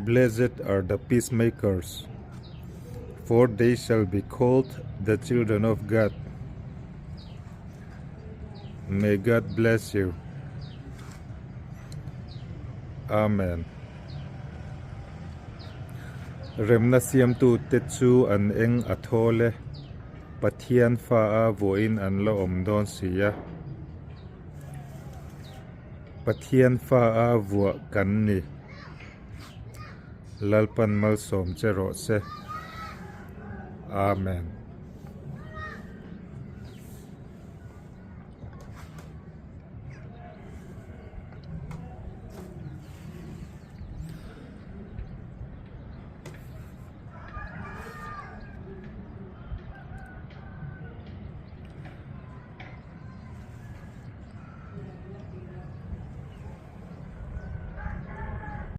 Blessed are the peacemakers, for they shall be called the children of God. May God bless you. Amen. Remna siam tu tetsu an eng athole pathian fa a voin an lo omdon siya. Pathian fa a vo kan ni. Lalpan malsawm che rawh se. Amen.